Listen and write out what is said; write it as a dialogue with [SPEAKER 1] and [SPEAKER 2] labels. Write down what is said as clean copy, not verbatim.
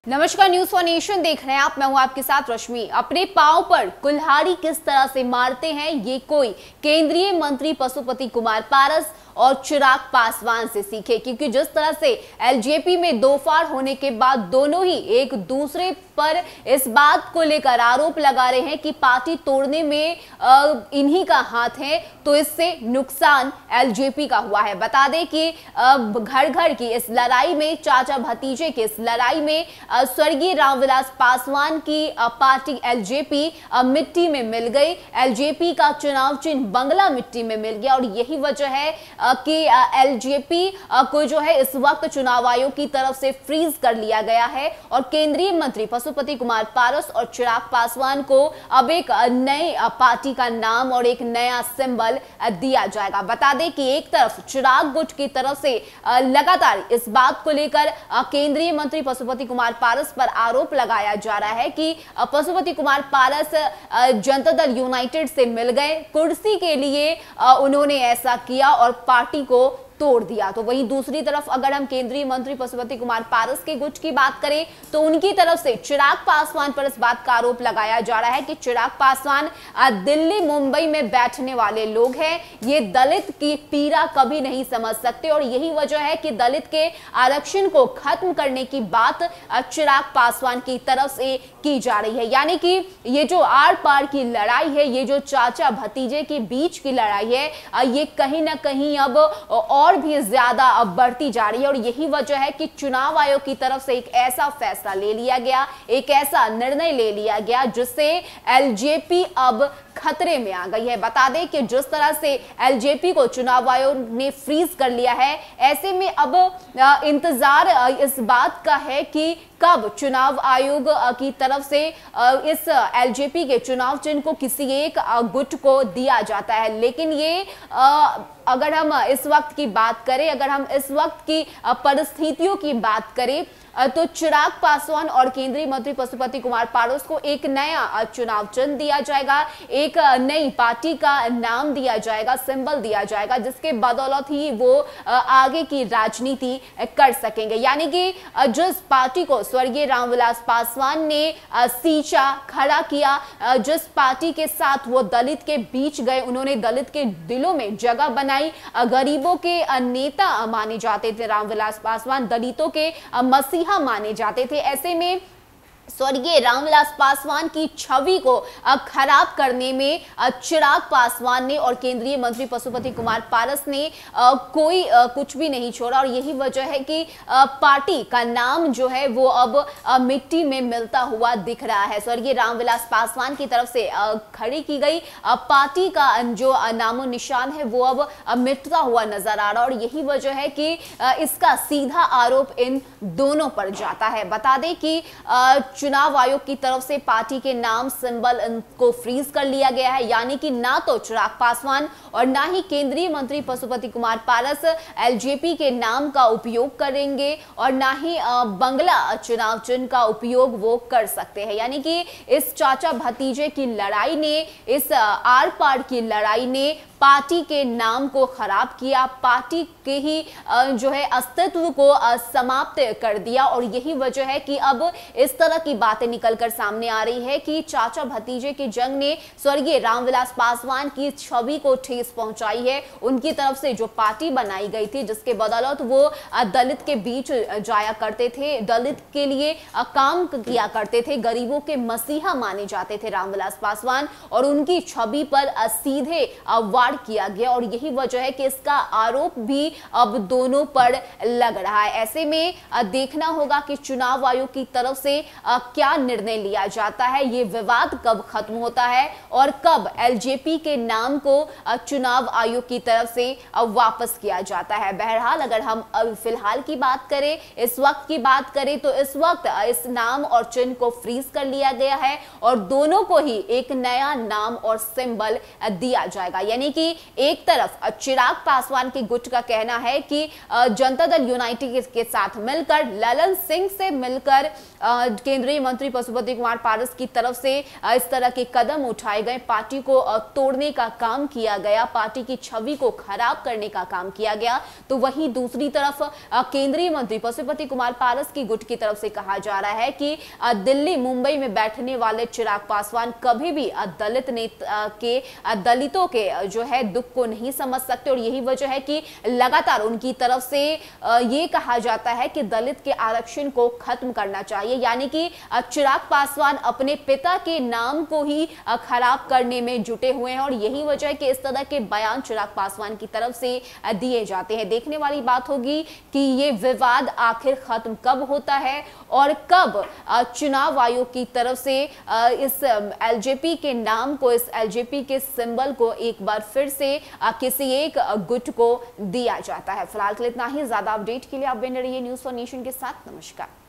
[SPEAKER 1] नमस्कार, news for nation देख रहे हैं आप। मैं हूं आपके साथ रश्मि। अपने पांव पर कुल्हाड़ी किस तरह से मारते हैं ये कोई केंद्रीय मंत्री पशुपति कुमार पारस और चिराग पासवान से सीखे, क्योंकि जिस तरह से एलजेपी में दो फाड़ होने के बाद दोनों ही एक दूसरे पर इस बात को लेकर आरोप लगा रहे हैं कि पार्टी तोड़ने में इन्हीं का हाथ है, तो इससे नुकसान एलजेपी का हुआ है। बता दें कि घर घर की इस लड़ाई में, चाचा भतीजे की इस लड़ाई में स्वर्गीय रामविलास पासवान की पार्टी एलजेपी मिट्टी में मिल गई। एलजेपी का चुनाव चिन्ह बंगला मिट्टी में मिल गया और यही वजह है कि एलजेपी को जो है इस वक्त चुनाव आयोग की तरफ से फ्रीज कर लिया गया है और केंद्रीय मंत्री पशुपति कुमार पारस और चिराग पासवान को अब एक नई पार्टी का नाम और एक नया सिंबल दिया जाएगा। बता दें कि एक तरफ चिराग गुट की तरफ से लगातार इस बात को लेकर केंद्रीय मंत्री पशुपति कुमार पारस पर आरोप लगाया जा रहा है कि पशुपति कुमार पारस जनता दल यूनाइटेड से मिल गए, कुर्सी के लिए उन्होंने ऐसा किया और पार्टी को तोड़ दिया। तो वहीं दूसरी तरफ अगर हम केंद्रीय मंत्री पशुपति कुमार पारस के गुट की बात करें तो उनकी तरफ से चिराग पासवान पर इस बात का आरोप लगाया जा रहा है कि चिराग पासवान दिल्ली मुंबई में बैठने वाले लोग हैं, ये दलित की पीड़ा कभी नहीं समझ सकते और यही वजह है कि दलित के आरक्षण को खत्म करने की बात चिराग पासवान की तरफ से की जा रही है। यानी कि ये जो आर पार की लड़ाई है, ये जो चाचा भतीजे के बीच की लड़ाई है, ये कहीं ना कहीं अब और भी ज्यादा अब बढ़ती जा रही है और यही वजह है कि चुनाव आयोग की तरफ से एक ऐसा फैसला ले लिया गया, एक ऐसा निर्णय ले लिया गया जिससे एलजेपी अब खतरे में आ गई है। बता दें कि जिस तरह से एलजेपी को चुनाव आयोग ने फ्रीज कर लिया है, ऐसे में अब इंतजार इस बात का है कि कब चुनाव आयोग की तरफ से इस एलजेपी के चुनाव चिन्ह को किसी एक गुट को दिया जाता है। लेकिन ये अगर हम इस वक्त की बात करें, अगर हम इस वक्त की परिस्थितियों की बात करें तो चिराग पासवान और केंद्रीय मंत्री पशुपति कुमार पारस को एक नया चुनाव चिन्ह दिया जाएगा, एक नई पार्टी का नाम दिया जाएगा, सिंबल दिया जाएगा, जिसके बदौलत ही वो आगे की राजनीति कर सकेंगे। यानी कि जिस पार्टी को स्वर्गीय रामविलास पासवान ने सींचा, खड़ा किया, जिस पार्टी के साथ वो दलित के बीच गए, उन्होंने दलित के दिलों में जगह बनाई, गरीबों के नेता माने जाते थे रामविलास पासवान, दलितों के मसीहा माने जाते थे। ऐसे में स्वर्गीय रामविलास पासवान की छवि को खराब करने में चिराग पासवान ने और केंद्रीय मंत्री पशुपति कुमार पारस ने कोई कुछ भी नहीं छोड़ा और यही वजह है कि पार्टी का नाम जो है वो अब मिट्टी में मिलता हुआ दिख रहा है। स्वर्गीय रामविलास पासवान की तरफ से खड़ी की गई पार्टी का जो नामो निशान है वो अब मिटता हुआ नजर आ रहा है और यही वजह है कि इसका सीधा आरोप इन दोनों पर जाता है। बता दें कि चुनाव आयोग की तरफ से पार्टी के नाम, सिंबल को फ्रीज कर लिया गया है, यानी कि ना तो चिराग पासवान और ना ही केंद्रीय मंत्री पशुपति कुमार पारस एलजेपी के नाम का उपयोग करेंगे और ना ही बंगला चुनाव चिन्ह का उपयोग वो कर सकते हैं। यानी कि इस चाचा भतीजे की लड़ाई ने, इस आर पार की लड़ाई ने पार्टी के नाम को खराब किया, पार्टी के ही जो है अस्तित्व को समाप्त कर दिया और यही वजह है कि अब इस तरह की बातें निकलकर सामने आ रही है कि चाचा भतीजे की जंग ने स्वर्गीय रामविलास पासवान की छवि को ठेस पहुंचाई है। उनकी तरफ से जो पार्टी बनाई गई थी, जिसके बदौलत वो दलित के बीच जाया करते थे, दलित के लिए काम किया करते थे, गरीबों के मसीहा माने जाते थे रामविलास पासवान, और उनकी छवि पर सीधे वार किया गया और यही वजह है कि इसका आरोप भी अब दोनों पर लग रहा है। ऐसे में देखना होगा कि चुनाव आयोग की तरफ से क्या निर्णय लिया जाता है, ये विवाद कब खत्म होता है और कब एलजेपी के नाम को चुनाव आयोग की तरफ से वापस किया जाता है। बहरहाल अगर हम फिलहाल की बात करें, इस वक्त की बात करें तो इस वक्त इस नाम और चिन्ह को फ्रीज कर लिया गया है और दोनों को ही एक नया नाम और सिंबल दिया जाएगा। यानी कि एक तरफ चिराग पासवान के गुट का कहना है कि जनता दल यूनाइटेड के साथ मिलकर, ललन सिंह से मिलकर केंद्रीय केंद्रीय मंत्री पशुपति कुमार पारस की तरफ से इस तरह के कदम उठाए गए, पार्टी को तोड़ने का काम किया गया, पार्टी की छवि को खराब करने का काम किया गया, तो वहीं दूसरी तरफ केंद्रीय मंत्री पशुपति कुमार पारस की गुट की तरफ से कहा जा रहा है कि दिल्ली मुंबई में बैठने वाले चिराग पासवान कभी भी दलितों के जो है दुख को नहीं समझ सकते, और यही वजह है कि लगातार उनकी तरफ से ये कहा जाता है कि दलित के आरक्षण को खत्म करना चाहिए, यानी कि चिराग पासवान अपने पिता के नाम को ही खराब करने में जुटे हुए हैं, और यही वजह है कि इस तरह के बयान चिराग पासवान की तरफ से दिए जाते हैं। देखने वाली बात होगी कि ये विवाद आखिर खत्म कब होता है और कब चुनाव आयोग की तरफ से इस एलजेपी के नाम को, इस एलजेपी के सिंबल को एक बार फिर से किसी एक गुट को दिया जाता है। फिलहाल के लिए इतना ही। ज्यादा अपडेट के लिए आप बने रहिए न्यूज़ फॉर नेशन के साथ। नमस्कार।